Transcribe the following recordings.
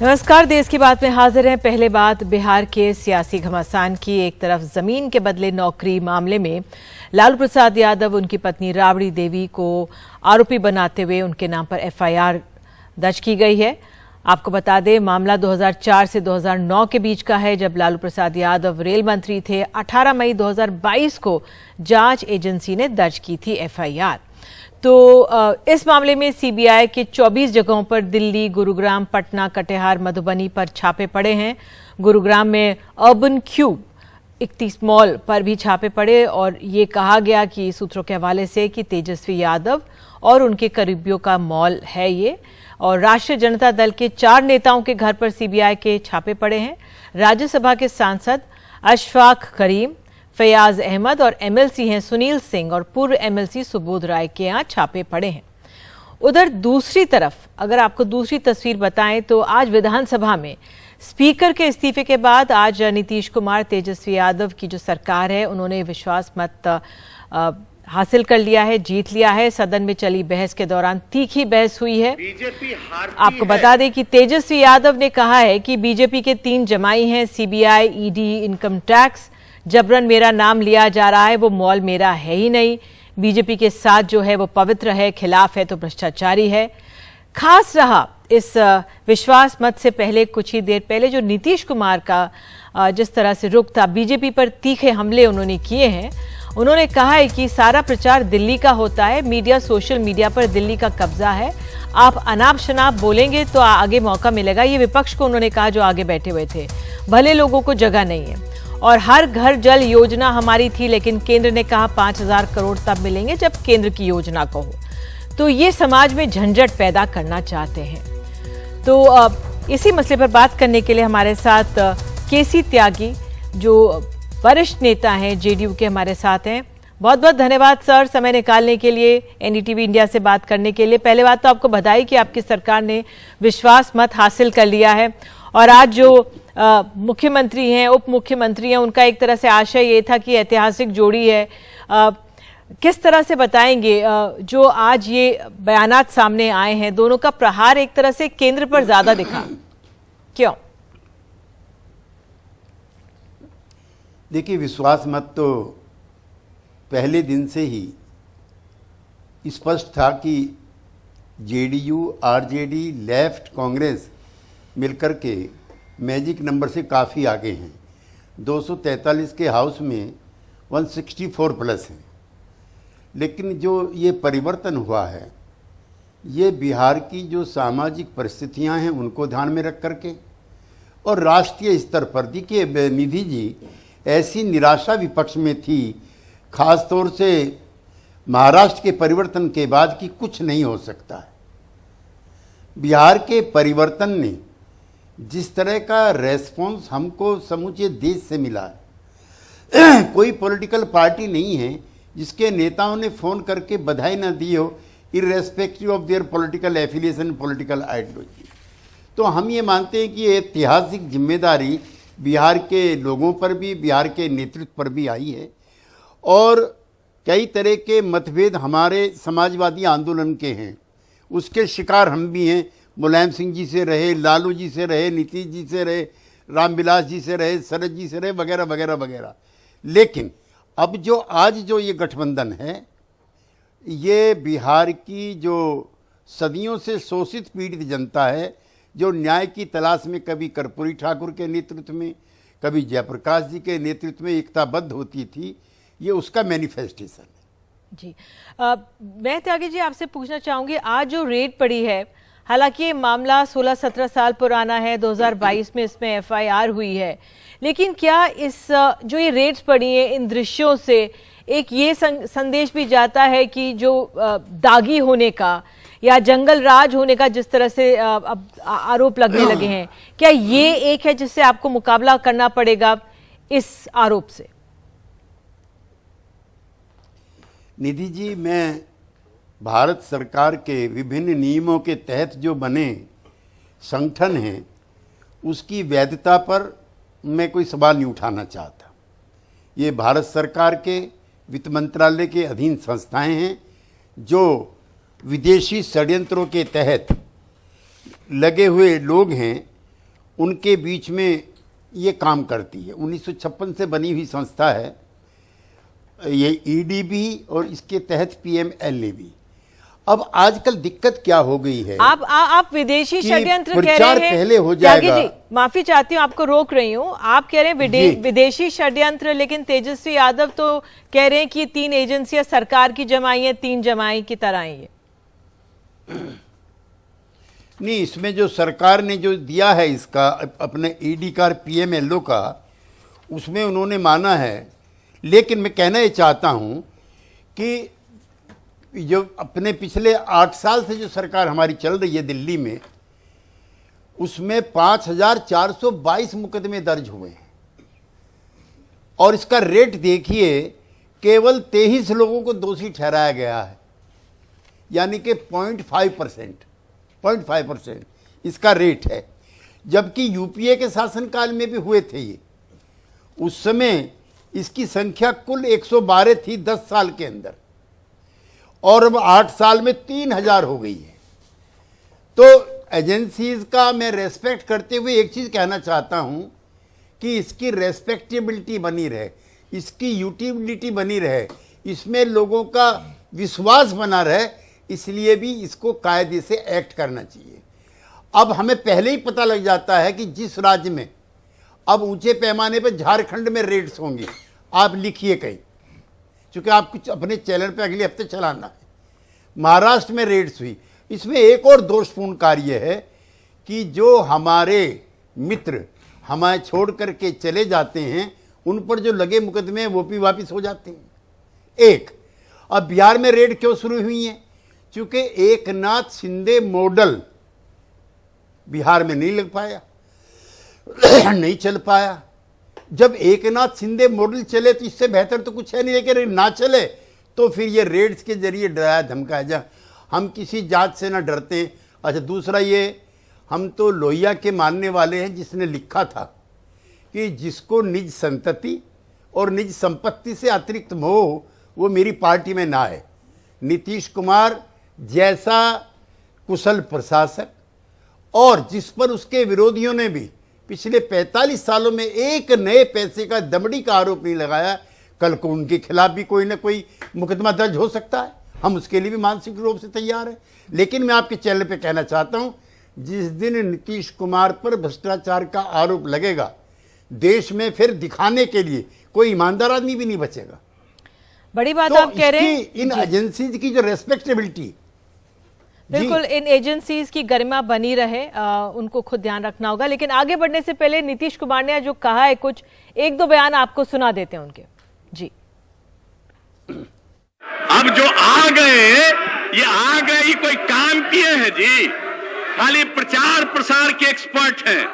नमस्कार, देश की बात में हाजिर हैं। पहले बात बिहार के सियासी घमासान की। एक तरफ जमीन के बदले नौकरी मामले में लालू प्रसाद यादव उनकी पत्नी राबड़ी देवी को आरोपी बनाते हुए उनके नाम पर एफआईआर दर्ज की गई है। आपको बता दें, मामला 2004 से 2009 के बीच का है, जब लालू प्रसाद यादव रेल मंत्री थे। 18 मई 2022 को जांच एजेंसी ने दर्ज की थी एफआईआर। तो इस मामले में सीबीआई के 24 जगहों पर दिल्ली, गुरुग्राम, पटना, कटिहार, मधुबनी पर छापे पड़े हैं। गुरुग्राम में अर्बन क्यूब 31 मॉल पर भी छापे पड़े और ये कहा गया कि सूत्रों के हवाले से कि तेजस्वी यादव और उनके करीबियों का मॉल है ये। और राष्ट्रीय जनता दल के 4 नेताओं के घर पर सीबीआई के छापे पड़े हैं। राज्यसभा के सांसद अशफाक करीम, फैयाज अहमद और एमएलसी हैं सुनील सिंह और पूर्व एमएलसी सुबोध राय के यहाँ छापे पड़े हैं। उधर दूसरी तरफ अगर आपको दूसरी तस्वीर बताएं तो आज विधानसभा में स्पीकर के इस्तीफे के बाद आज नीतीश कुमार, तेजस्वी यादव की जो सरकार है, उन्होंने विश्वास मत हासिल कर लिया है, जीत लिया है। सदन में चली बहस के दौरान तीखी बहस हुई है। आपको बता दें कि तेजस्वी यादव ने कहा है कि बीजेपी के 3 जमाई हैं, सीबीआई, ईडी, इनकम टैक्स। जबरन मेरा नाम लिया जा रहा है, वो मॉल मेरा है ही नहीं। बीजेपी के साथ जो है वो पवित्र है, खिलाफ है तो भ्रष्टाचारी है। खास रहा इस विश्वास मत से पहले, कुछ ही देर पहले जो नीतीश कुमार का जिस तरह से रुख था, बीजेपी पर तीखे हमले उन्होंने किए हैं। उन्होंने कहा है कि सारा प्रचार दिल्ली का होता है, मीडिया, सोशल मीडिया पर दिल्ली का कब्जा है। आप अनाप शनाप बोलेंगे तो आगे मौका मिलेगा। ये विपक्ष को उन्होंने कहा जो आगे बैठे हुए थे। भले लोगों को जगह नहीं है। और हर घर जल योजना हमारी थी, लेकिन केंद्र ने कहा 5000 करोड़ तब मिलेंगे जब केंद्र की योजना को हो। तो ये समाज में झंझट पैदा करना चाहते हैं। तो इसी मसले पर बात करने के लिए हमारे साथ केसी त्यागी, जो वरिष्ठ नेता हैं जेडीयू के, हमारे साथ हैं। बहुत बहुत धन्यवाद सर, समय निकालने के लिए, एनडीटीवी इंडिया से बात करने के लिए। पहले बात तो आपको बधाई कि आपकी सरकार ने विश्वास मत हासिल कर लिया है और आज जो मुख्यमंत्री हैं, उप मुख्यमंत्री हैं, उनका एक तरह से आशय ये था कि ऐतिहासिक जोड़ी है। किस तरह से बताएंगे जो आज ये बयानात सामने आए हैं? दोनों का प्रहार एक तरह से केंद्र पर ज्यादा दिखा, क्यों? देखिए, विश्वास मत तो पहले दिन से ही स्पष्ट था कि जेडीयू, आरजेडी, लेफ्ट, कांग्रेस मिलकर के मैजिक नंबर से काफ़ी आगे हैं। 243 के हाउस में 164 प्लस हैं। लेकिन जो ये परिवर्तन हुआ है, ये बिहार की जो सामाजिक परिस्थितियां हैं उनको ध्यान में रख करके और राष्ट्रीय स्तर पर। देखिए निधि जी, ऐसी निराशा विपक्ष में थी, खास तौर से महाराष्ट्र के परिवर्तन के बाद, कि कुछ नहीं हो सकता है। बिहार के परिवर्तन ने जिस तरह का रेस्पॉन्स हमको समूचे देश से मिला है, कोई पॉलिटिकल पार्टी नहीं है जिसके नेताओं ने फ़ोन करके बधाई ना दी हो, irrespective of their political affiliation, political ideology. तो हम ये मानते हैं कि ये ऐतिहासिक जिम्मेदारी बिहार के लोगों पर भी, बिहार के नेतृत्व पर भी आई है। और कई तरह के मतभेद हमारे समाजवादी आंदोलन के हैं, उसके शिकार हम भी हैं। मुलायम सिंह जी से रहे, लालू जी से रहे, नीतीश जी से रहे, रामविलास जी से रहे, शरद जी से रहे, वगैरह वगैरह वगैरह। लेकिन अब जो आज जो ये गठबंधन है, ये बिहार की जो सदियों से शोषित पीड़ित जनता है, जो न्याय की तलाश में कभी कर्पूरी ठाकुर के नेतृत्व में, कभी जयप्रकाश जी के नेतृत्व में एकताबद्ध होती थी, ये उसका मैनिफेस्टेशन है। जी, मैं त्यागी जी आपसे पूछना चाहूंगी, आज जो रेड पड़ी है, हालांकि ये मामला 16-17 साल पुराना है, 2022 में इसमें एफआईआर हुई है, लेकिन क्या इस जो ये रेड्स पड़ी है, इन दृश्यों से एक ये संदेश भी जाता है कि जो दागी होने का या जंगल राज होने का जिस तरह से अब आरोप लगने लगे हैं, क्या ये एक है जिससे आपको मुकाबला करना पड़ेगा इस आरोप से? निधि जी, मैं भारत सरकार के विभिन्न नियमों के तहत जो बने संगठन हैं, उसकी वैधता पर मैं कोई सवाल नहीं उठाना चाहता। ये भारत सरकार के वित्त मंत्रालय के अधीन संस्थाएं हैं जो विदेशी षड्यंत्रों के तहत लगे हुए लोग हैं उनके बीच में ये काम करती है। 1956 से बनी हुई संस्था है ये ईडीबी और इसके तहत पीएमएलए। अब आजकल दिक्कत क्या हो गई है, आप विदेशी कि षड्यंत्र कह प्रचार रहे हैं। पहले हो त्यागी जाएगा। जी, माफी चाहती हूँ, आपको रोक रही हूँ। आप कह रहे हैं विदेशी षड्यंत्र, लेकिन तेजस्वी यादव तो कह रहे हैं कि 3 एजेंसियां सरकार की जमाई है, 3 जमाई की तरह ही है। नहीं, इसमें जो सरकार ने जो दिया है इसका अपने ईडी का पीएमएलओ का, उसमें उन्होंने माना है। लेकिन मैं कहना ये चाहता हूं कि जो अपने पिछले 8 साल से जो सरकार हमारी चल रही है दिल्ली में, उसमें 5422 मुकदमे दर्ज हुए हैं और इसका रेट देखिए, केवल 23 लोगों को दोषी ठहराया गया है, यानी कि 0.5% इसका रेट है। जबकि यूपीए के शासनकाल में भी हुए थे ये, उस समय इसकी संख्या कुल 112 थी 10 साल के अंदर, और अब 8 साल में 3000 हो गई है। तो एजेंसीज का मैं रेस्पेक्ट करते हुए एक चीज़ कहना चाहता हूं कि इसकी रेस्पेक्टेबिलिटी बनी रहे, इसकी यूटिलिटी बनी रहे, इसमें लोगों का विश्वास बना रहे, इसलिए भी इसको कायदे से एक्ट करना चाहिए। अब हमें पहले ही पता लग जाता है कि जिस राज्य में अब ऊंचे पैमाने पर झारखंड में रेड्स होंगी, आप लिखिए कहीं, क्योंकि आप कुछ अपने चैनल पे अगले हफ्ते चलाना है। महाराष्ट्र में रेड्स हुई। इसमें एक और दोषपूर्ण कार्य है कि जो हमारे मित्र हमें छोड़ करके चले जाते हैं, उन पर जो लगे मुकदमे हैं वो भी वापस हो जाते हैं। एक, अब बिहार में रेड क्यों शुरू हुई है? क्योंकि एकनाथ शिंदे मॉडल बिहार में नहीं लग पाया, नहीं चल पाया। जब एकनाथ शिंदे मॉडल चले तो इससे बेहतर तो कुछ है नहीं, लेकिन ना चले तो फिर ये रेड्स के जरिए डराया धमकाया जा। हम किसी जात से ना डरते हैं। अच्छा, दूसरा ये, हम तो लोहिया के मानने वाले हैं जिसने लिखा था कि जिसको निज संतति और निज संपत्ति से अतिरिक्त मोह, वो मेरी पार्टी में ना है। नीतीश कुमार जैसा कुशल प्रशासक, और जिस पर उसके विरोधियों ने भी पिछले 45 सालों में एक नए पैसे का दमड़ी का आरोप नहीं लगाया, कल को उनके खिलाफ भी कोई ना कोई मुकदमा दर्ज हो सकता है। हम उसके लिए भी मानसिक रूप से तैयार हैं। लेकिन मैं आपके चैनल पे कहना चाहता हूं, जिस दिन नीतीश कुमार पर भ्रष्टाचार का आरोप लगेगा, देश में फिर दिखाने के लिए कोई ईमानदार आदमी भी नहीं बचेगा। बड़ी बात तो आप कह रहे हैं। इन एजेंसीज की जो रेस्पेक्टेबिलिटी, बिल्कुल, इन एजेंसीज की गरिमा बनी रहे, उनको खुद ध्यान रखना होगा। लेकिन आगे बढ़ने से पहले नीतीश कुमार ने जो कहा है, कुछ 1-2 बयान आपको सुना देते हैं उनके। जी, अब जो आ गए, ये आ गए, ये कोई काम किए हैं जी? खाली प्रचार प्रसार के एक्सपर्ट हैं।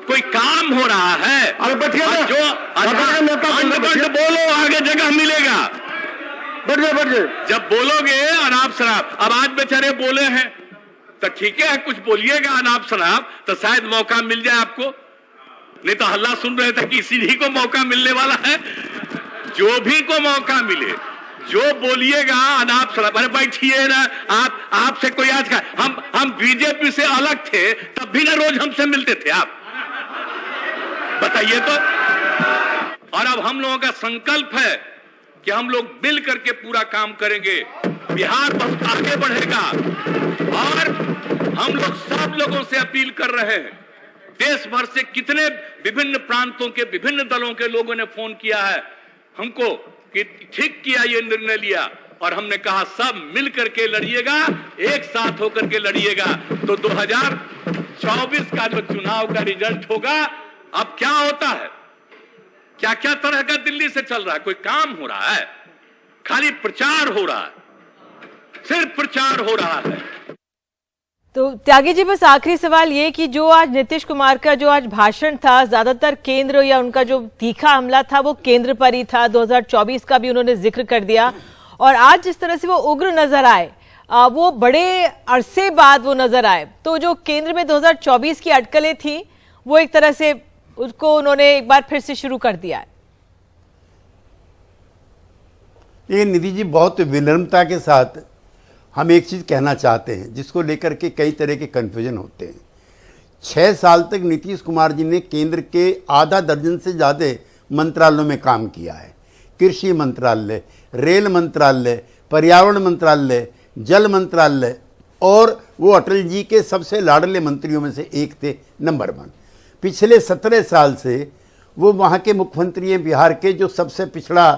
कोई काम हो रहा है? अरे बैठिए ना, जो अंडबंड बोलो, आगे जगह मिलेगा। बैठिए। जब बोलोगे अनाप शराब, अब आज बेचारे बोले हैं तो ठीक है, कुछ बोलिएगा अनाप शराब तो शायद मौका मिल जाए आपको। नहीं तो हल्ला सुन रहे थे कि इसी ही को मौका मिलने वाला है। जो भी को मौका मिले, जो बोलिएगा अनाप शराब। अरे बैठिए ना, आपसे कोई आज का, हम बीजेपी से अलग थे तब भी ना रोज हमसे मिलते थे आप, बताइए तो। और अब हम लोगों का संकल्प है कि हम लोग मिल करके पूरा काम करेंगे, बिहार बहुत आगे बढ़ेगा। और हम लोग सब लोगों से अपील कर रहे हैं, देश भर से कितने विभिन्न प्रांतों के विभिन्न दलों के लोगों ने फोन किया है हमको कि ठीक किया, ये निर्णय लिया, और हमने कहा सब मिल करके लड़िएगा, एक साथ होकर के लड़िएगा, तो 2024 का जो चुनाव का रिजल्ट होगा। अब क्या होता है, क्या क्या तरह का दिल्ली से चल रहा है? कोई काम हो रहा है? खाली प्रचार हो रहा है, सिर्फ प्रचार हो रहा है। तो त्यागी जी, बस आखिरी सवाल ये कि जो आज नीतीश कुमार का जो आज भाषण था, ज्यादातर केंद्र या उनका जो तीखा हमला था वो केंद्र पर ही था। 2024 का भी उन्होंने जिक्र कर दिया, और आज जिस तरह से वो उग्र नजर आए, वो बड़े अरसे बाद वो नजर आए, तो जो केंद्र में 2024 की अटकलें थी वो एक तरह से उसको उन्होंने एक बार फिर से शुरू कर दिया है। ये निधि जी, बहुत विनम्रता के साथ हम एक चीज़ कहना चाहते हैं जिसको लेकर के कई तरह के कन्फ्यूजन होते हैं 6 साल तक नीतीश कुमार जी ने केंद्र के आधा दर्जन से ज़्यादा मंत्रालयों में काम किया है। कृषि मंत्रालय, रेल मंत्रालय, पर्यावरण मंत्रालय, जल मंत्रालय, और वो अटल जी के सबसे लाडले मंत्रियों में से एक थे, नंबर 1। पिछले 17 साल से वो वहाँ के मुख्यमंत्री हैं बिहार के, जो सबसे पिछड़ा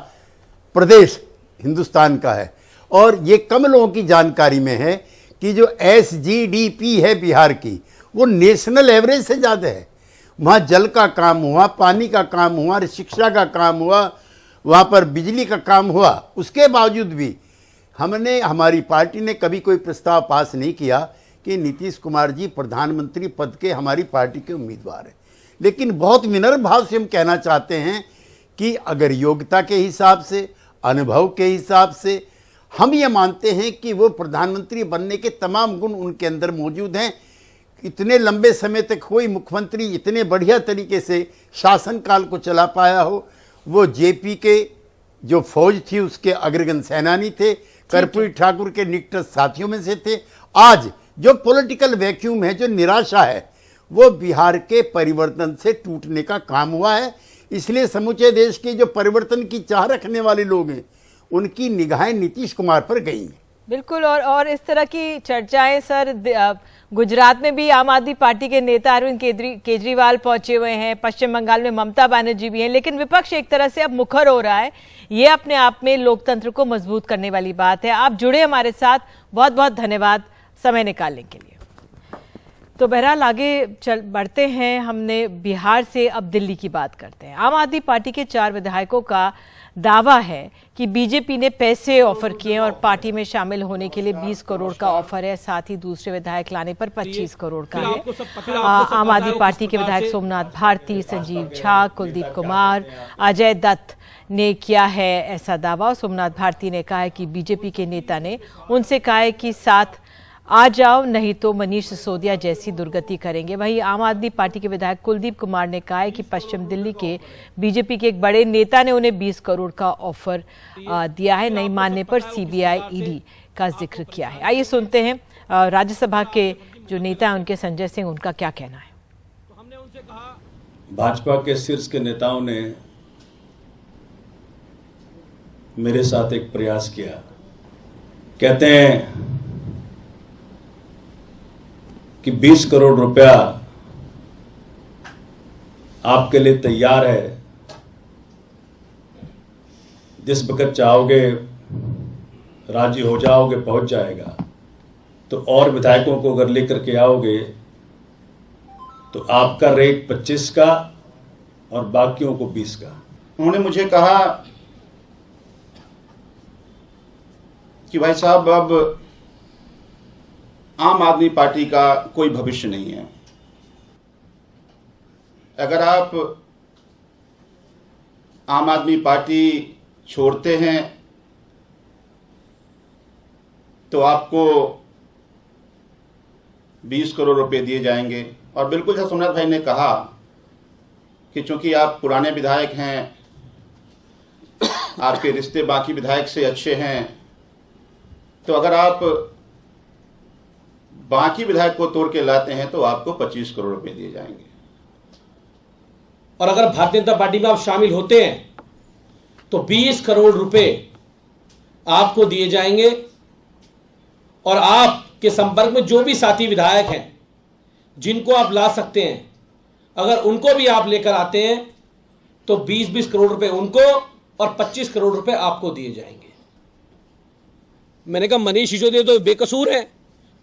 प्रदेश हिंदुस्तान का है। और ये कम लोगों की जानकारी में है कि जो SGDP है बिहार की, वो नेशनल एवरेज से ज़्यादा है। वहाँ जल का काम हुआ, पानी का काम हुआ, शिक्षा का काम हुआ, वहाँ पर बिजली का काम हुआ। उसके बावजूद भी हमारी पार्टी ने कभी कोई प्रस्ताव पास नहीं किया कि नीतीश कुमार जी प्रधानमंत्री पद के हमारी पार्टी के उम्मीदवार हैं। लेकिन बहुत विनम्र भाव से हम कहना चाहते हैं कि अगर योग्यता के हिसाब से, अनुभव के हिसाब से हम ये मानते हैं कि वो प्रधानमंत्री बनने के तमाम गुण उनके अंदर मौजूद हैं। इतने लंबे समय तक कोई मुख्यमंत्री इतने बढ़िया तरीके से शासनकाल को चला पाया हो। वो जेपी के जो फौज थी उसके अग्रगण्य सेनानी थे, कर्पूरी ठाकुर के निकट साथियों में से थे। आज जो पॉलिटिकल वैक्यूम है, जो निराशा है, वो बिहार के परिवर्तन से टूटने का काम हुआ है। इसलिए समूचे देश के जो परिवर्तन की चाह रखने वाले लोग हैं, उनकी निगाहें नीतीश कुमार पर गई हैं। बिल्कुल। और इस तरह की चर्चाएं सर, गुजरात में भी आम आदमी पार्टी के नेता अरविंद केजरीवाल पहुंचे हुए हैं, पश्चिम बंगाल में ममता बनर्जी भी हैं, लेकिन विपक्ष एक तरह से अब मुखर हो रहा है। ये अपने आप में लोकतंत्र को मजबूत करने वाली बात है। आप जुड़े हमारे साथ, बहुत बहुत धन्यवाद समय निकालने के लिए। तो बहरहाल आगे बढ़ते हैं। हमने बिहार से अब दिल्ली की बात करते हैं। आम आदमी पार्टी के 4 विधायकों का दावा है कि बीजेपी ने पैसे ऑफर किए और पार्टी में शामिल होने के लिए 20 करोड़ का ऑफर है, साथ ही दूसरे विधायक लाने पर 25 करोड़ का है। आम आदमी पार्टी के विधायक सोमनाथ भारती, संजीव झा, कुलदीप कुमार, अजय दत्त ने किया है ऐसा दावा। सोमनाथ भारती ने कहा है कि बीजेपी के नेता ने उनसे कहा है कि साथ आ जाओ, नहीं तो मनीष सिसोदिया जैसी दुर्गति करेंगे। वहीं आम आदमी पार्टी के विधायक कुलदीप कुमार ने कहा है कि पश्चिम दिल्ली के बीजेपी के एक बड़े नेता ने उन्हें 20 करोड़ का ऑफर दिया है। नहीं मानने पर CBI ED का जिक्र किया है। आइए सुनते हैं राज्यसभा के जो नेता हैं उनके, संजय सिंह, उनका क्या कहना है। भाजपा के शीर्ष के नेताओं ने मेरे साथ एक प्रयास किया। कहते हैं कि 20 करोड़ रुपया आपके लिए तैयार है, जिस वक्त चाहोगे राजी हो जाओगे, पहुंच जाएगा। तो और विधायकों को अगर लेकर के आओगे तो आपका रेट 25 का और बाकियों को 20 का। उन्होंने मुझे कहा कि भाई साहब, अब आम आदमी पार्टी का कोई भविष्य नहीं है। अगर आप आम आदमी पार्टी छोड़ते हैं तो आपको 20 करोड़ रुपए दिए जाएंगे। और बिल्कुल जैसा सोमनाथ भाई ने कहा कि चूंकि आप पुराने विधायक हैं, आपके रिश्ते बाकी विधायक से अच्छे हैं, तो अगर आप बाकी विधायक को तोड़ के लाते हैं तो आपको 25 करोड़ रुपए दिए जाएंगे। और अगर भारतीय जनता पार्टी में आप शामिल होते हैं तो 20 करोड़ रुपए आपको दिए जाएंगे। और आपके संपर्क में जो भी साथी विधायक हैं जिनको आप ला सकते हैं, अगर उनको भी आप लेकर आते हैं तो 20-20 करोड़ रुपए उनको और 25 करोड़ रुपए आपको दिए जाएंगे। मैंने कहा मनीष सिसोदिया तो बेकसूर है।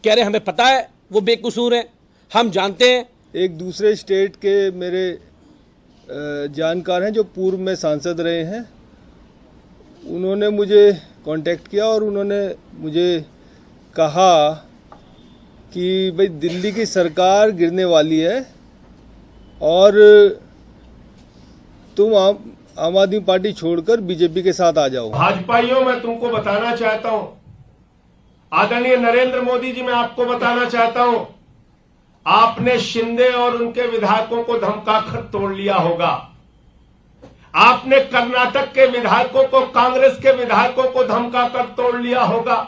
कह रहे हमें पता है वो बेकसूर है, हम जानते हैं। एक दूसरे स्टेट के मेरे जानकार हैं जो पूर्व में सांसद रहे हैं, उन्होंने मुझे कांटेक्ट किया और उन्होंने मुझे कहा कि भाई दिल्ली की सरकार गिरने वाली है और तुम आम आदमी पार्टी छोड़कर बीजेपी के साथ आ जाओ। भाजपाइयों, मैं तुमको बताना चाहता हूं, आदरणीय नरेंद्र मोदी जी, मैं आपको बताना चाहता हूं, आपने शिंदे और उनके विधायकों को धमकाकर तोड़ लिया होगा। आपने कर्नाटक के विधायकों को, कांग्रेस के विधायकों को धमकाकर तोड़ लिया होगा।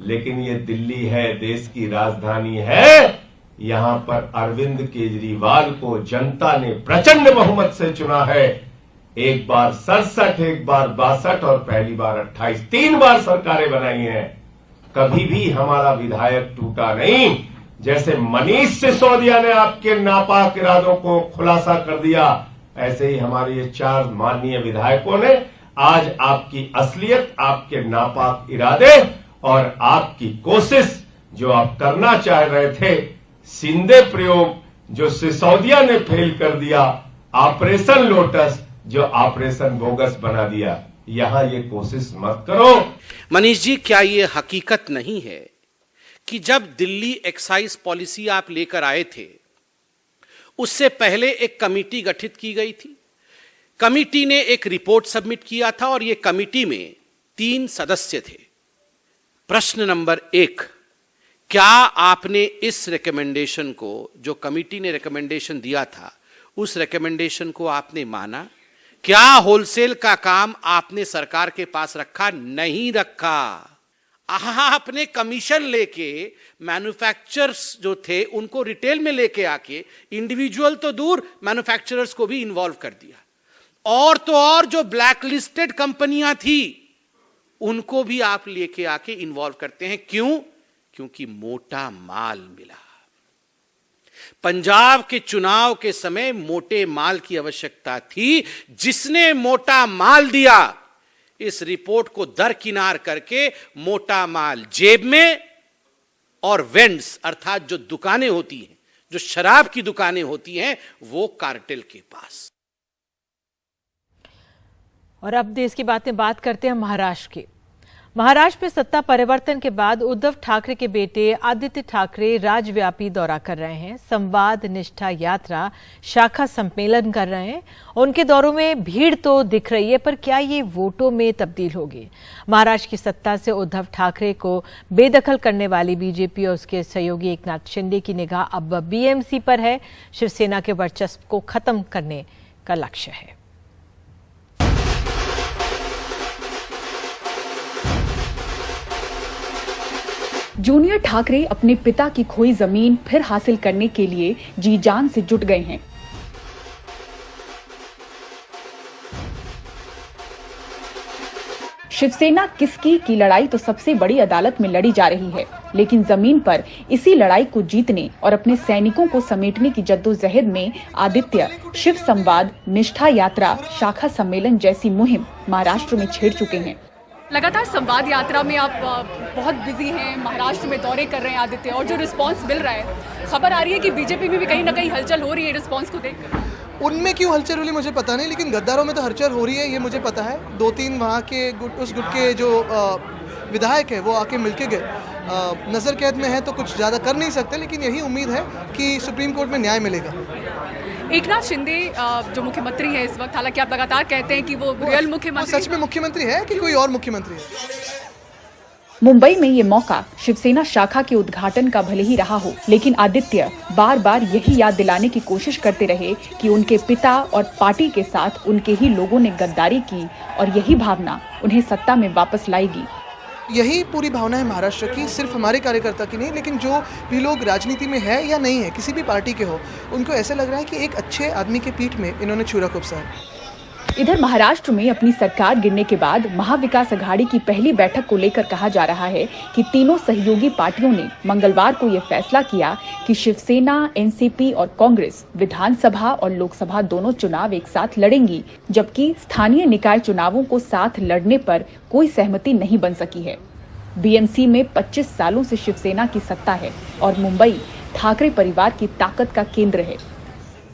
लेकिन ये दिल्ली है, देश की राजधानी है, यहां पर अरविंद केजरीवाल को जनता ने प्रचंड बहुमत से चुना है। एक बार 67, एक बार 62 और पहली बार 28, 3 बार सरकारें बनाई हैं। कभी भी हमारा विधायक टूटा नहीं। जैसे मनीष सिसोदिया ने आपके नापाक इरादों को खुलासा कर दिया, ऐसे ही हमारे ये 4 माननीय विधायकों ने आज आपकी असलियत, आपके नापाक इरादे और आपकी कोशिश जो आप करना चाह रहे थे, सिंधे प्रयोग जो सिसोदिया ने फेल कर दिया, ऑपरेशन लोटस जो ऑपरेशन बोगस बना दिया, यहां ये कोशिश मत करो। मनीष जी, क्या ये हकीकत नहीं है कि जब दिल्ली एक्साइज पॉलिसी आप लेकर आए थे, उससे पहले एक कमेटी गठित की गई थी। कमेटी ने एक रिपोर्ट सबमिट किया था और ये कमेटी में 3 सदस्य थे। प्रश्न नंबर 1, क्या आपने इस रिकमेंडेशन को, जो कमेटी ने रिकमेंडेशन दिया था, उस रिकमेंडेशन को आपने माना? क्या होलसेल का काम आपने सरकार के पास रखा? नहीं रखा। आपने कमीशन लेके मैन्युफैक्चरर्स जो थे उनको रिटेल में लेके आके, इंडिविजुअल तो दूर, मैन्युफैक्चरर्स को भी इन्वॉल्व कर दिया। और तो और जो ब्लैक लिस्टेड कंपनियां थी उनको भी आप लेके आके इन्वॉल्व करते हैं। क्यों? क्योंकि मोटा माल मिला। पंजाब के चुनाव के समय मोटे माल की आवश्यकता थी। जिसने मोटा माल दिया, इस रिपोर्ट को दरकिनार करके मोटा माल जेब में और वेंड्स अर्थात जो दुकानें होती हैं, जो शराब की दुकानें होती हैं, वो कार्टेल के पास। और अब देश की बात करते हैं महाराष्ट्र की। महाराष्ट्र में सत्ता परिवर्तन के बाद उद्धव ठाकरे के बेटे आदित्य ठाकरे राज्यव्यापी दौरा कर रहे हैं। संवाद, निष्ठा यात्रा, शाखा सम्मेलन कर रहे हैं। उनके दौरों में भीड़ तो दिख रही है, पर क्या ये वोटों में तब्दील होगी? महाराष्ट्र की सत्ता से उद्धव ठाकरे को बेदखल करने वाली बीजेपी और उसके सहयोगी एकनाथ शिंदे की निगाह अब बीएमसी पर है। शिवसेना के वर्चस्व को खत्म करने का लक्ष्य है। जूनियर ठाकरे अपने पिता की खोई जमीन फिर हासिल करने के लिए जी जान से जुट गए हैं। शिवसेना किसकी की लड़ाई तो सबसे बड़ी अदालत में लड़ी जा रही है, लेकिन जमीन पर इसी लड़ाई को जीतने और अपने सैनिकों को समेटने की जद्दोजहद में आदित्य शिव संवाद, निष्ठा यात्रा, शाखा सम्मेलन जैसी मुहिम महाराष्ट्र में छेड़ चुके हैं। लगातार संवाद यात्रा में आप बहुत बिजी हैं, महाराष्ट्र में दौरे कर रहे हैं आदित्य, और जो रिस्पांस मिल रहा है, खबर आ रही है कि बीजेपी में भी कहीं ना कहीं हलचल हो रही है रिस्पांस को देखकर। उनमें क्यों हलचल हो रही मुझे पता नहीं, लेकिन गद्दारों में तो हलचल हो रही है, ये मुझे पता है। 2-3 वहाँ के उस गुट के जो विधायक है वो आके मिलके गए। नज़र कैद में है तो कुछ ज़्यादा कर नहीं सकते, लेकिन यही उम्मीद है कि सुप्रीम कोर्ट में न्याय मिलेगा। एकनाथ शिंदे जो मुख्यमंत्री है इस वक्त, हालांकि आप लगातार कहते हैं कि वो रियल मुख्यमंत्री, सच में मुख्यमंत्री है कि कोई और मुख्यमंत्री है? मुंबई में ये मौका शिवसेना शाखा के उद्घाटन का भले ही रहा हो, लेकिन आदित्य बार बार यही याद दिलाने की कोशिश करते रहे कि उनके पिता और पार्टी के साथ उनके ही लोगों ने गद्दारी की और यही भावना उन्हें सत्ता में वापस लाएगी। यही पूरी भावना है महाराष्ट्र की, सिर्फ हमारे कार्यकर्ता की नहीं, लेकिन जो भी लोग राजनीति में है या नहीं है, किसी भी पार्टी के हो, उनको ऐसा लग रहा है कि एक अच्छे आदमी के पीठ में इन्होंने छुरा कुपसा है। इधर महाराष्ट्र में अपनी सरकार गिरने के बाद महाविकास अघाड़ी की पहली बैठक को लेकर कहा जा रहा है कि तीनों सहयोगी पार्टियों ने मंगलवार को यह फैसला किया कि शिवसेना, एनसीपी और कांग्रेस विधानसभा और लोकसभा दोनों चुनाव एक साथ लड़ेंगी, जबकि स्थानीय निकाय चुनावों को साथ लड़ने पर कोई सहमति नहीं बन सकी है। बीएमसी में 25 सालों से शिवसेना की सत्ता है और मुंबई ठाकरे परिवार की ताकत का केंद्र है।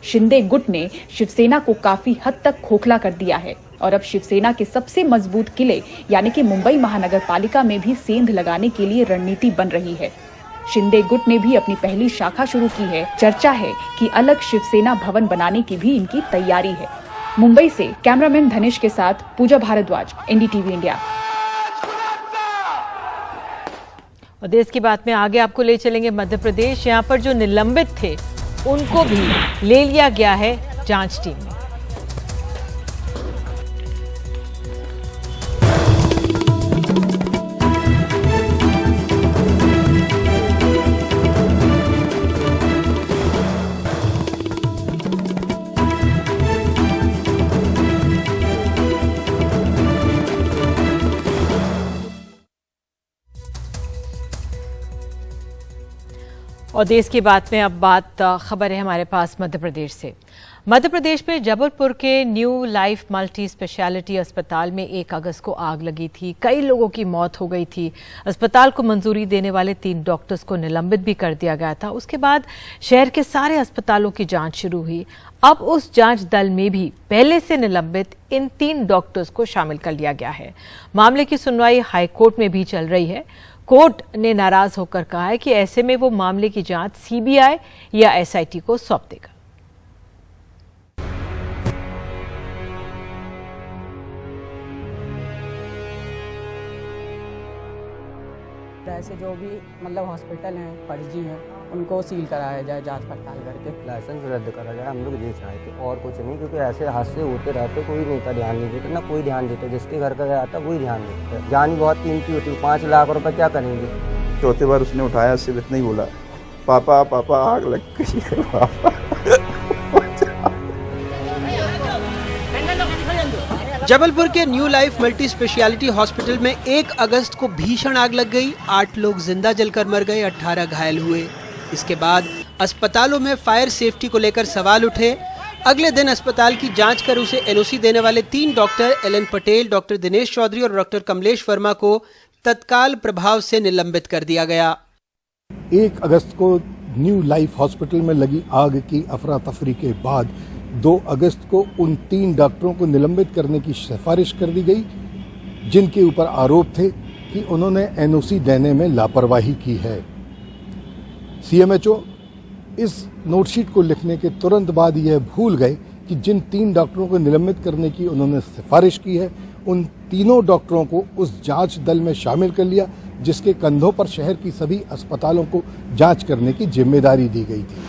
शिंदे गुट ने शिवसेना को काफी हद तक खोखला कर दिया है और अब शिवसेना के सबसे मजबूत किले यानी कि मुंबई महानगर पालिका में भी सेंध लगाने के लिए रणनीति बन रही है। शिंदे गुट ने भी अपनी पहली शाखा शुरू की है। चर्चा है कि अलग शिवसेना भवन बनाने की भी इनकी तैयारी है। मुंबई से कैमरामैन धनेश के साथ पूजा भारद्वाज, एनडीटीवी इंडिया। और देश की बात में आगे आपको ले चलेंगे मध्य प्रदेश। यहाँ पर जो निलंबित थे उनको भी ले लिया गया है जांच टीम में। और देश की बात में अब खबर है हमारे पास मध्य प्रदेश से। मध्य प्रदेश में जबलपुर के न्यू लाइफ मल्टी स्पेशलिटी अस्पताल में 1 अगस्त को आग लगी थी। कई लोगों की मौत हो गई थी। अस्पताल को मंजूरी देने वाले 3 डॉक्टर्स को निलंबित भी कर दिया गया था। उसके बाद शहर के सारे अस्पतालों की जांच शुरू हुई। अब उस जांच दल में भी पहले से निलंबित इन 3 डॉक्टर्स को शामिल कर लिया गया है। मामले की सुनवाई हाईकोर्ट में भी चल रही है। कोर्ट ने नाराज होकर कहा है कि ऐसे में वो मामले की जांच सीबीआई या एसआईटी को सौंप देगा। ऐसे जो भी मतलब हॉस्पिटल हैं फर्जी हैं उनको सील कराया जाए, जांच पड़ताल करके लाइसेंस रद्द करा जाए। हम लोग ये चाहते और कुछ नहीं, क्योंकि ऐसे हादसे होते रहते, कोई नेता ध्यान नहीं देता, ना कोई ध्यान देता। जिसके घर का गया आता वही ध्यान देता। जान ही बहुत कीमती होती है, 5 लाख रुपए क्या करेंगे। चौथी बार उसने उठाया, सिर्फ इतना ही बोला, पापा पापा आग लग गई है पापा। जबलपुर के new life multi speciality hospital में 1 अगस्त को भीषण आग लग गई। 8 लोग जिंदा जलकर मर गए, 18 घायल हुए। इसके बाद अस्पतालों में फायर सेफ्टी को लेकर सवाल उठे। अगले दिन अस्पताल की जांच कर उसे एनओसी देने वाले 3 doctor Alan Patel, doctor Dinesh Chaudhary और डॉक्टर कमलेश वर्मा को तत्काल प्रभाव से निलंबित कर दिया गया। 1 अगस्त को न्यू लाइफ हॉस्पिटल में लगी आग की अफरा तफरी के बाद 2 अगस्त को उन 3 डॉक्टरों को निलंबित करने की सिफारिश कर दी गई, जिनके ऊपर आरोप थे कि उन्होंने एनओसी देने में लापरवाही की है। सीएमएचओ इस नोटशीट को लिखने के तुरंत बाद यह भूल गए कि जिन 3 डॉक्टरों को निलंबित करने की उन्होंने सिफारिश की है, उन तीनों डॉक्टरों को उस जांच दल में शामिल कर लिया, जिसके कंधों पर शहर की सभी अस्पतालों को जांच करने की जिम्मेदारी दी गई थी।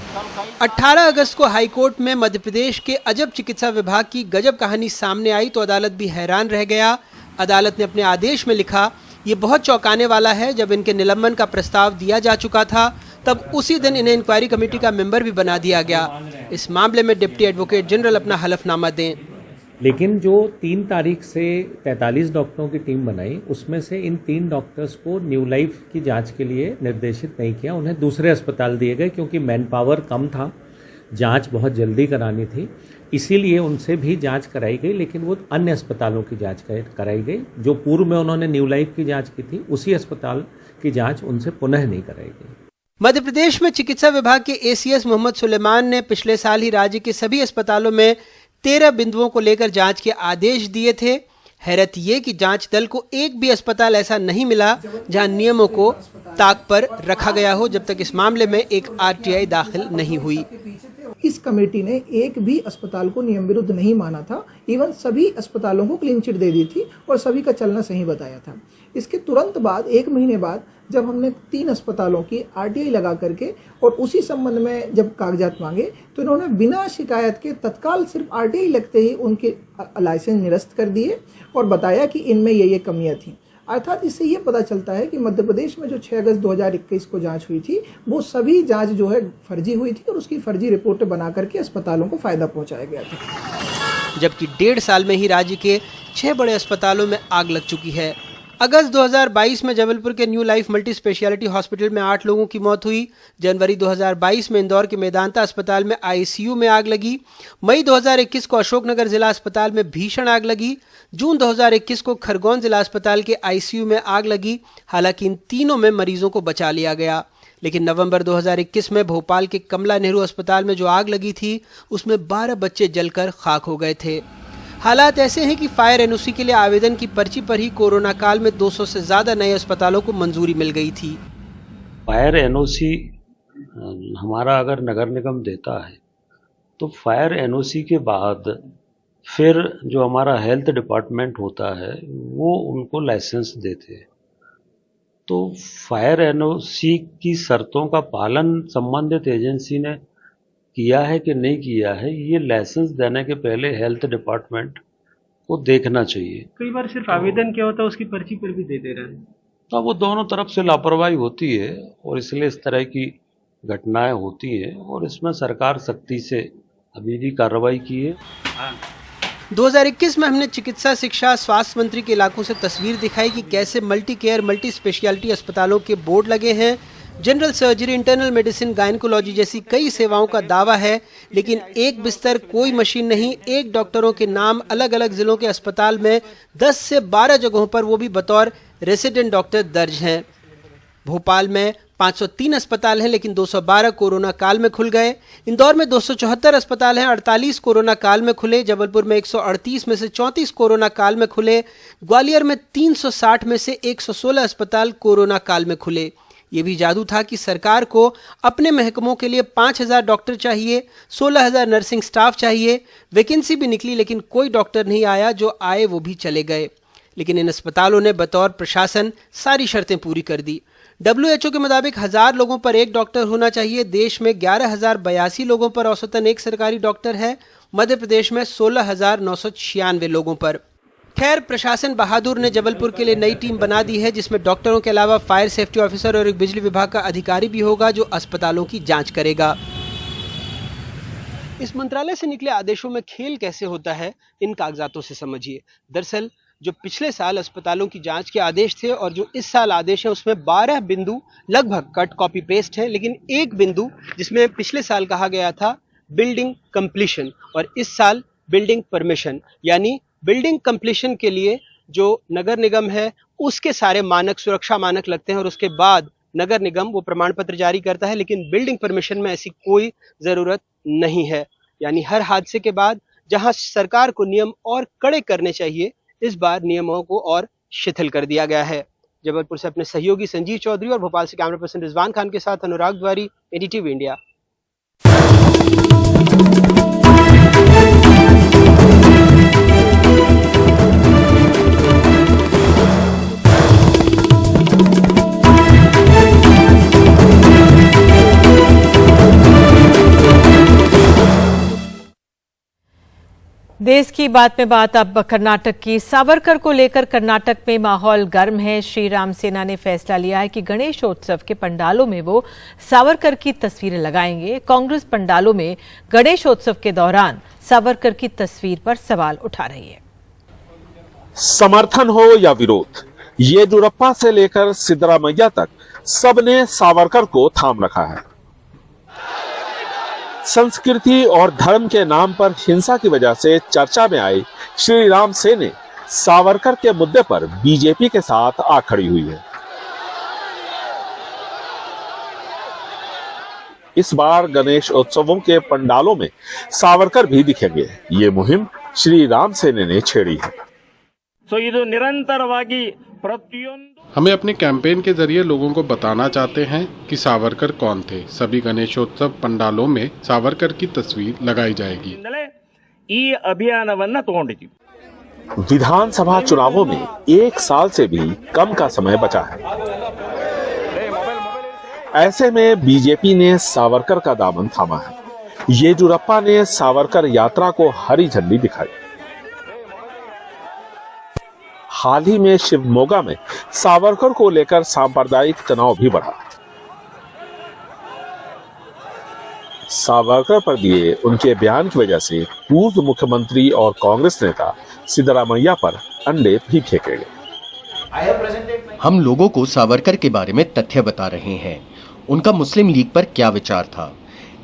18 अगस्त को हाईकोर्ट में मध्य प्रदेश के अजब चिकित्सा विभाग की गजब कहानी सामने आई तो अदालत भी हैरान रह गया। अदालत ने अपने आदेश में लिखा, ये बहुत चौंकाने वाला है। जब इनके निलंबन का प्रस्ताव दिया जा चुका था तब उसी दिन इन्हें इंक्वायरी कमेटी का मेंबर भी बना दिया गया। इस मामले में डिप्टी एडवोकेट जनरल अपना हलफनामा दें। लेकिन जो 3 तारीख से 43 डॉक्टरों की टीम बनाई, उसमें से इन 3 डॉक्टर्स को न्यू लाइफ की जांच के लिए निर्देशित नहीं किया। उन्हें दूसरे अस्पताल दिए गए क्योंकि मैन पावर कम था, जांच बहुत जल्दी करानी थी, इसीलिए उनसे भी जांच कराई गई। लेकिन वो अन्य अस्पतालों की जांच कराई गई। जो पूर्व में उन्होंने न्यू लाइफ की जांच की थी, उसी अस्पताल की जांच उनसे पुनः नहीं कराई गई। मध्य प्रदेश में चिकित्सा विभाग के एसीएस मोहम्मद सुलेमान ने पिछले साल ही राज्य के सभी अस्पतालों में 13 बिंदुओं को लेकर जांच के आदेश दिए थे। हैरत ये कि जांच दल को एक भी अस्पताल ऐसा नहीं मिला जहां नियमों को ताक पर रखा गया हो, जब तक इस मामले में एक आरटीआई दाखिल नहीं हुई। इस कमेटी ने एक भी अस्पताल को नियम विरुद्ध नहीं माना था। इवन सभी अस्पतालों को क्लीन चिट दे दी थी और सभी का चलना सही बताया था। इसके तुरंत बाद 1 महीने बाद जब हमने 3 अस्पतालों की आरटीआई लगा करके और उसी संबंध में जब कागजात मांगे तो इन्होंने बिना शिकायत के तत्काल सिर्फ आरटीआई लगते ही उनके लाइसेंस निरस्त कर दिए और बताया कि इनमें ये कमियां थी। अर्थात इससे ये पता चलता है कि मध्य प्रदेश में जो 6 अगस्त 2021 को जांच हुई थी, वो सभी जांच जो है फर्जी हुई थी और उसकी फर्जी रिपोर्टें बना करके अस्पतालों को फायदा पहुंचाया गया था। जबकि 1.5 साल में ही राज्य के 6 बड़े अस्पतालों में आग लग चुकी है। अगस्त 2022 में जबलपुर के new life multi speciality hospital में 8 लोगों की मौत हुई। जनवरी 2022 में इंदौर के मेदांता अस्पताल में आईसीयू में आग लगी। मई 2021 को अशोकनगर जिला अस्पताल में भीषण आग लगी। जून 2021 को खरगोन जिला अस्पताल के आईसीयू में आग लगी। हालांकि इन तीनों में मरीजों को बचा लिया गया। लेकिन नवंबर 2021 में भोपाल के कमला नेहरू अस्पताल में जो आग लगी थी, उसमें 12 बच्चे जलकर खाक हो गए थे। हालात ऐसे हैं कि फायर एनओसी के लिए आवेदन की पर्ची पर ही कोरोना काल में 200 से ज्यादा नए अस्पतालों को मंजूरी मिल गई थी। फायर एनओसी हमारा अगर नगर निगम देता है तो फायर एनओसी के बाद फिर जो हमारा हेल्थ डिपार्टमेंट होता है वो उनको लाइसेंस देते हैं। तो फायर एनओसी की शर्तों का पालन संबंधित एजेंसी ने किया है कि नहीं किया है, ये लाइसेंस देने के पहले हेल्थ डिपार्टमेंट को देखना चाहिए। कई बार सिर्फ आवेदन क्या होता है, उसकी पर्ची पर भी दे दे रहे हैं। तो वो दोनों तरफ से लापरवाही होती है और इसलिए इस तरह की घटनाएं होती हैं और इसमें सरकार सख्ती से अभी भी कार्रवाई की है। 2021 में हमने चिकित्सा शिक्षा स्वास्थ्य मंत्री के इलाकों से तस्वीर दिखाई कि कैसे मल्टी केयर मल्टी स्पेशलिटी अस्पतालों के बोर्ड लगे हैं। General surgery, internal medicine, gynaecology जैसी कई सेवाओं का दावा है, लेकिन एक बिस्तर, कोई मशीन नहीं, एक डॉक्टरों के नाम अलग अलग जिलों के अस्पताल में 10 से 12 जगहों पर वो भी बतौर रेसिडेंट डॉक्टर दर्ज हैं। भोपाल में 503 अस्पताल हैं, लेकिन 212 कोरोना काल में खुल गए। इंदौर में 274 अस्पताल हैं, 48 कोरोना काल में खुले। जबलपुर में 138 में से 34 कोरोना काल में खुले। ग्वालियर में 360 में से 116 अस्पताल कोरोना काल में खुले। ये भी जादू था कि सरकार को अपने महकमों के लिए 5000 डॉक्टर चाहिए, 16000 नर्सिंग स्टाफ चाहिए। वैकेंसी भी निकली, लेकिन कोई डॉक्टर नहीं आया, जो आए वो भी चले गए। लेकिन इन अस्पतालों ने बतौर प्रशासन सारी शर्तें पूरी कर दी। WHO के मुताबिक 1000 लोगों पर एक डॉक्टर होना चाहिए। देश में 11,082 लोगों पर औसतन एक सरकारी डॉक्टर है। मध्य प्रदेश में 16,996 लोगों पर। खैर, प्रशासन बहादुर ने जबलपुर के लिए नई टीम बना दी है, जिसमें डॉक्टरों के अलावा फायर सेफ्टी ऑफिसर और एक बिजली विभाग का अधिकारी भी होगा, जो अस्पतालों की जांच करेगा। इस मंत्रालय से निकले आदेशों में खेल कैसे होता है, इन कागजातों से समझिए। दरअसल जो पिछले साल अस्पतालों की जांच के आदेश थे और जो इस साल आदेश है, उसमें 12 बिंदु लगभग कट कॉपी पेस्ट है, लेकिन एक बिंदु जिसमें पिछले साल कहा गया था बिल्डिंग कंप्लीशन और इस साल बिल्डिंग परमिशन, यानी बिल्डिंग कंप्लीशन के लिए जो नगर निगम है उसके सारे मानक, सुरक्षा मानक लगते हैं और उसके बाद नगर निगम वो प्रमाण पत्र जारी करता है। लेकिन बिल्डिंग परमिशन में ऐसी कोई जरूरत नहीं है, यानी हर हादसे के बाद जहां सरकार को नियम और कड़े करने चाहिए, इस बार नियमों को और शिथिल कर दिया गया है। जबलपुर से अपने सहयोगी संजीव चौधरी और भोपाल से कैमरा पर्सन रिजवान खान के साथ अनुराग द्वारी, एनडीटीवी इंडिया। देश की बात में बात अब कर्नाटक की। सावरकर को लेकर कर्नाटक में माहौल गर्म है। श्री राम सेना ने फैसला लिया है कि गणेशोत्सव के पंडालों में वो सावरकर की तस्वीरें लगाएंगे। कांग्रेस पंडालों में गणेशोत्सव के दौरान सावरकर की तस्वीर पर सवाल उठा रही है। समर्थन हो या विरोध, येदियुरप्पा से लेकर सिद्धरामैया तक सबने सावरकर को थाम रखा है। संस्कृति और धर्म के नाम पर हिंसा की वजह से चर्चा में आई श्री राम सेना सावरकर के मुद्दे पर बीजेपी के साथ आ खड़ी हुई है। इस बार गणेश उत्सवों के पंडालों में सावरकर भी दिखेंगे। ये मुहिम श्री राम सेना ने छेड़ी है। हमें अपने कैंपेन के जरिए लोगों को बताना चाहते हैं कि सावरकर कौन थे। सभी गणेशोत्सव पंडालों में सावरकर की तस्वीर लगाई जाएगी। विधानसभा चुनावों में 1 साल से भी कम का समय बचा है। ऐसे में बीजेपी ने सावरकर का दामन थामा है। येदियुरप्पा ने सावरकर यात्रा को हरी झंडी दिखाई। हाल ही में शिवमोगा में सावरकर को लेकर सांप्रदायिक तनाव भी बढ़ा। सावरकर पर दिए उनके बयान की वजह से पूर्व मुख्यमंत्री और कांग्रेस नेता सिद्धरामैया पर अंडे भी फेंके गए। हम लोगों को सावरकर के बारे में तथ्य बता रहे हैं। उनका मुस्लिम लीग पर क्या विचार था,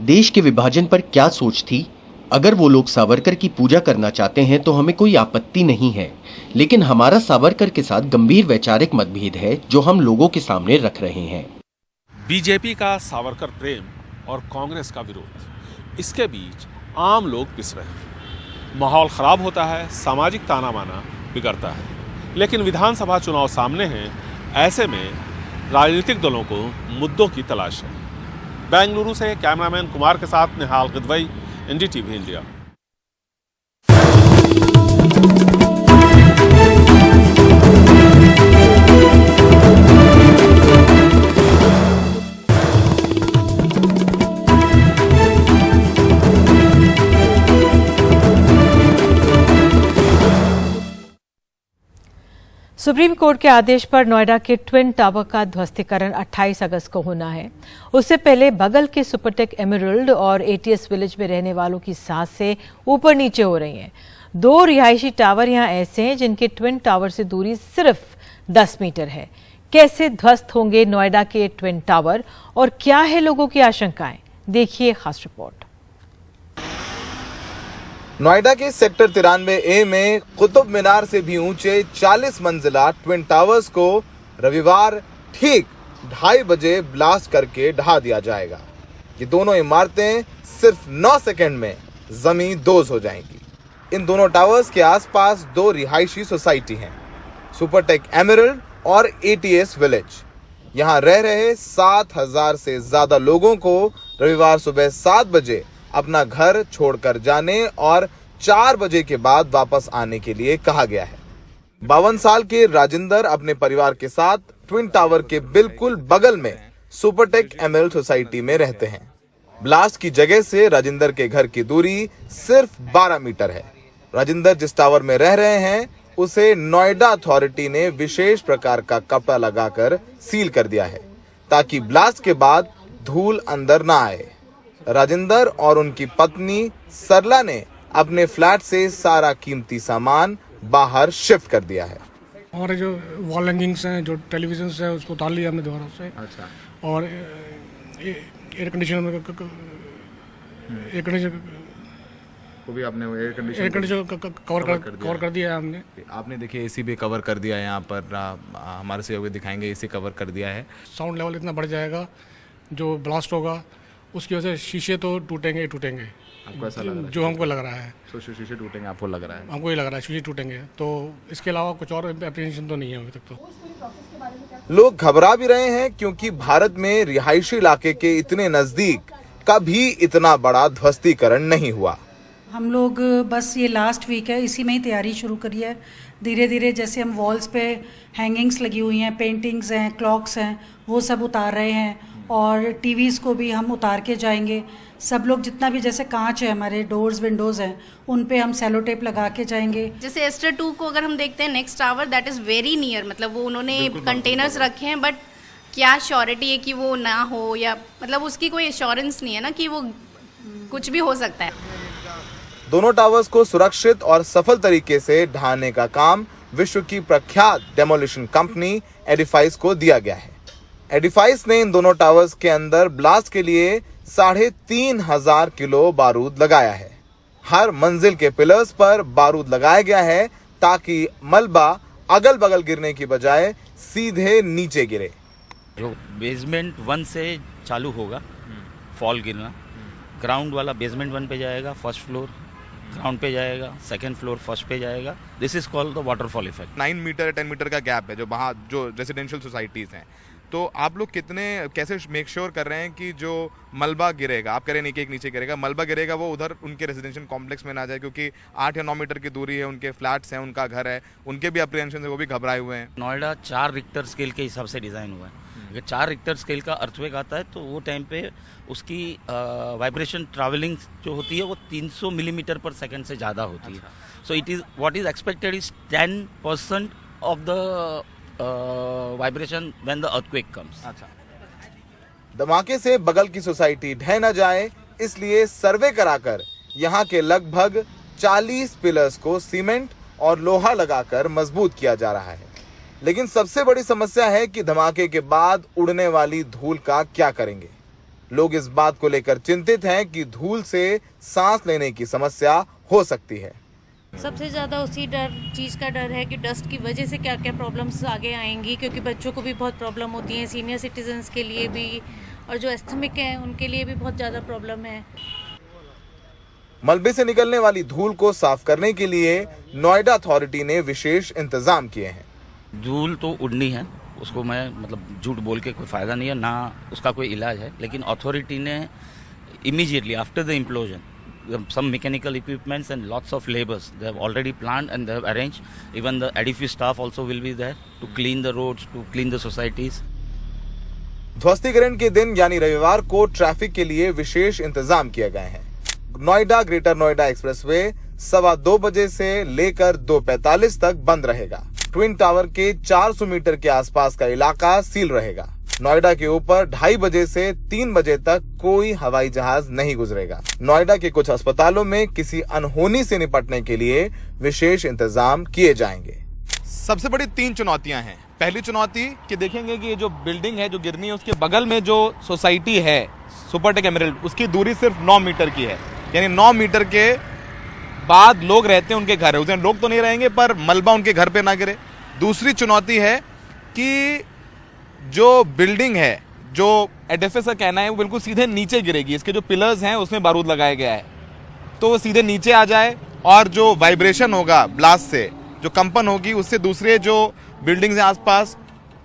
देश के विभाजन पर क्या सोच थी। अगर वो लोग सावरकर की पूजा करना चाहते हैं तो हमें कोई आपत्ति नहीं है, लेकिन हमारा सावरकर के साथ गंभीर वैचारिक मतभेद है जो हम लोगों के सामने रख रहे हैं। बीजेपी का सावरकर प्रेम और कांग्रेस का विरोध, इसके बीच आम लोग पिस रहे हैं। माहौल खराब होता है, सामाजिक ताना बाना बिगड़ता है। लेकिन विधानसभा चुनाव सामने हैं, ऐसे में राजनीतिक दलों को मुद्दों की तलाश है। बेंगलुरु से कैमरामैन कुमार के साथ निहाल गिदवई, एनडीटीवी इंडिया। सुप्रीम कोर्ट के आदेश पर नोएडा के ट्विन टावर का ध्वस्तीकरण 28 अगस्त को होना है। उससे पहले बगल के सुपरटेक एमरल्ड और एटीएस विलेज में रहने वालों की सांसें ऊपर नीचे हो रही हैं। 2 रिहायशी टावर यहां ऐसे हैं जिनके ट्विन टावर से दूरी सिर्फ 10 मीटर है। कैसे ध्वस्त होंगे नोएडा के ट्विन टावर और क्या है लोगों की आशंकाएं, देखिए खास रिपोर्ट। नोएडा के सेक्टर 93A में कुतुब मीनार से भी ऊंचे 40 मंजिला ट्विन टावर्स को रविवार ठीक 2:30 बजे ब्लास्ट करके ढहा दिया जाएगा। ये दोनों इमारतें सिर्फ 9 सेकंड में जमीन दोज हो जाएंगी। इन दोनों टावर्स के आसपास 2 रिहायशी सोसाइटी हैं, सुपरटेक एमरल्ड और ATS विलेज। यहां रह रहे 7,000 से ज्यादा लोगों को रविवार सुबह 7 बजे अपना घर छोड़कर जाने और 4 बजे के बाद वापस आने के लिए कहा गया है। 52 साल के राजिंदर अपने परिवार के साथ ट्विन टावर के बिल्कुल बगल में सुपरटेक एमरल्ड सोसाइटी में रहते हैं। ब्लास्ट की जगह से राजिंदर के घर की दूरी सिर्फ 12 मीटर है। राजिंदर जिस टावर में रह रहे हैं उसे नोएडा अथॉरिटी ने विशेष प्रकार का कपड़ा लगाकर सील कर दिया है ताकि ब्लास्ट के बाद धूल अंदर ना आए। राजिंदर और उनकी पत्नी सरला ने अपने फ्लैट से सारा कीमती सामान बाहर शिफ्ट कर दिया है। हमारे जो वॉल हैंगिंग्स हैं, जो टेलीविजन है, उसको उतार लिया हमने दोबारा से। अच्छा। और एयर कंडीशनर को भी आपने एयर कवर कर दिया है हमने। आपने देखिए एसी भी कवर कर दिया है, यहाँ पर हमारे सहयोगी दिखाएंगे एसी कवर कर दिया है। साउंड लेवल इतना बढ़ जाएगा, जो ब्लास्ट होगा उसकी वजह से शीशे तो टूटेंगे ही टूटेंगे। आपको ऐसा लग रहा है? जो हमको लग रहा है। तो शीशे टूटेंगे आपको लग रहा है? हमको ही लग रहा है शीशे टूटेंगे, तो इसके अलावा कुछ और एप्रीहेंशन तो नहीं है अभी तक। तो लोग घबरा भी रहे हैं क्योंकि भारत में रिहायशी इलाके के इतने नजदीक कभी इतना बड़ा ध्वस्तीकरण नहीं हुआ। हम लोग बस ये लास्ट वीक है, इसी में ही तैयारी शुरू करी है। धीरे धीरे जैसे हम वॉल्स पे हैंगिंग्स लगी हुई हैं, पेंटिंग्स हैं, क्लॉक्स हैं, वो सब उतार रहे हैं और टीवीज़ को भी हम उतार के जाएंगे। सब लोग जितना भी जैसे कांच है, हमारे डोर्स विंडोज़ हैं, उन पे हम सेलो टेप लगा के जाएंगे। जैसे एस्टर 2 को अगर हम देखते हैं, next tower that is very near, मतलब वो उन्होंने कंटेनर्स रखे हैं, बट क्या श्योरिटी है कि वो ना हो, या मतलब उसकी कोई एश्योरेंस नहीं है ना कि वो कुछ भी हो सकता है। दोनों टावर्स को सुरक्षित और सफल तरीके से ढहाने का काम विश्व की प्रख्यात डेमोलिशन कंपनी एडिफाइस को दिया गया है। एडिफाइस ने इन दोनों टावर्स के अंदर ब्लास्ट के लिए 3,500 किलो बारूद लगाया है। हर मंजिल के पिलर्स पर बारूद लगाया गया है ताकि मलबा अगल बगल गिरने की बजाय सीधे नीचे गिरे। जो बेसमेंट 1 से चालू होगा फॉल गिरना, ग्राउंड वाला बेसमेंट 1 पे जाएगा, फर्स्ट फ्लोर ग्राउंड पे जाएगा, सेकंड फ्लोर फर्स्ट पे जाएगा। This is called the waterfall effect. 9 metre 10 metre का गैप है जो वहाँ जो रेजिडेंशियल सोसाइटीज हैं, तो आप लोग कैसे मेक श्योर कर रहे हैं कि जो मलबा गिरेगा, आप कह रहे हैं कि एक नीचे गिरेगा, मलबा गिरेगा वो उधर उनके रेजिडेंशियल कॉम्प्लेक्स में ना जाए, क्योंकि 8 या 9 मीटर की दूरी है, उनके फ्लैट्स हैं, उनका घर है, उनके भी अप्रीहेंशन से वो भी घबराए हुए हैं। नोएडा 4 रिक्टर स्केल के हिसाब से डिज़ाइन हुआ है। अगर 4 रिक्टर स्केल का अर्थक्वेक आता है तो वो टाइम पे उसकी वाइब्रेशन ट्रैवलिंग जो होती है वो 300 मिलीमीटर पर सेकंड से ज़्यादा होती है। So it is what is expected is 10% of the vibration when the earthquake comes. अच्छा, धमाके से बगल की सोसाइटी ढह न जाए इसलिए सर्वे कराकर यहाँ के लगभग 40 पिलर्स को सीमेंट और लोहा लगाकर मजबूत किया जा रहा है। लेकिन सबसे बड़ी समस्या है कि धमाके के बाद उड़ने वाली धूल का क्या करेंगे। लोग इस बात को लेकर चिंतित हैं कि धूल से सांस लेने की समस्या हो सकती है। सबसे ज़्यादा उसी चीज़ का डर है कि डस्ट की वजह से क्या क्या प्रॉब्लम्स आगे आएंगी, क्योंकि बच्चों को भी बहुत प्रॉब्लम होती है, सीनियर सिटीजन्स के लिए भी, और जो एस्थमिक हैं उनके लिए भी बहुत ज़्यादा प्रॉब्लम है। मलबे से निकलने वाली धूल को साफ करने के लिए नोएडा अथॉरिटी ने विशेष इंतजाम किए हैं। धूल तो उड़नी है, उसको मैं मतलब झूठ बोल के कोई फ़ायदा नहीं है, ना उसका कोई इलाज है, लेकिन अथॉरिटी ने immediately after the implosion some mechanical equipments and lots of laborers they have already planned and they have arranged। even the edifice staff also will be there to clean the roads, to clean the societies। ध्वस्तीकरण के दिन यानी रविवार को traffic के लिए विशेष इंतजाम किए गए हैं। नोएडा ग्रेटर नोएडा एक्सप्रेसवे 2:15 बजे से लेकर 2:45 तक बंद रहेगा। ट्विन टावर के 400 मीटर के आसपास का इलाका सील रहेगा। नोएडा के ऊपर 2:30 बजे से 3 बजे तक कोई हवाई जहाज नहीं गुजरेगा। नोएडा के कुछ अस्पतालों में किसी अनहोनी से निपटने के लिए विशेष इंतजाम किए जाएंगे। सबसे बड़ी 3 चुनौतियां हैं। पहली चुनौती कि देखेंगे कि ये जो बिल्डिंग है जो गिरनी है उसके बगल में जो सोसाइटी है सुपरटेक एमराल्ड, उसकी दूरी सिर्फ 9 मीटर की है, यानी 9 मीटर के बाद लोग रहते हैं, उनके घर है, उसमें लोग तो नहीं रहेंगे पर मलबा उनके घर पे ना गिरे। दूसरी चुनौती है कि जो बिल्डिंग है, जो एडएफएस का कहना है वो बिल्कुल सीधे नीचे गिरेगी, इसके जो पिलर्स हैं उसमें बारूद लगाया गया है, तो वो सीधे नीचे आ जाए और जो वाइब्रेशन होगा ब्लास्ट से, जो कंपन होगी उससे दूसरे जो बिल्डिंग्स हैं आसपास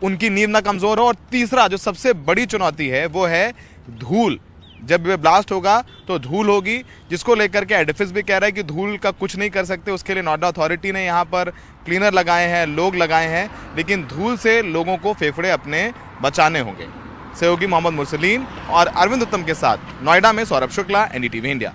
उनकी नींव ना कमजोर हो। और तीसरा जो सबसे बड़ी चुनौती है वो है धूल। जब ये ब्लास्ट होगा तो धूल होगी, जिसको लेकर के एडएफएस भी कह रहा है कि धूल का कुछ नहीं कर सकते, उसके लिए नोएडा अथॉरिटी ने यहाँ पर क्लीनर लगाए हैं, लोग लगाए हैं, लेकिन धूल से लोगों को फेफड़े अपने बचाने होंगे। सहयोगी मोहम्मद मुरसलीन और अरविंद उत्तम के साथ नोएडा में सौरभ शुक्ला, एनडीटीवी इंडिया।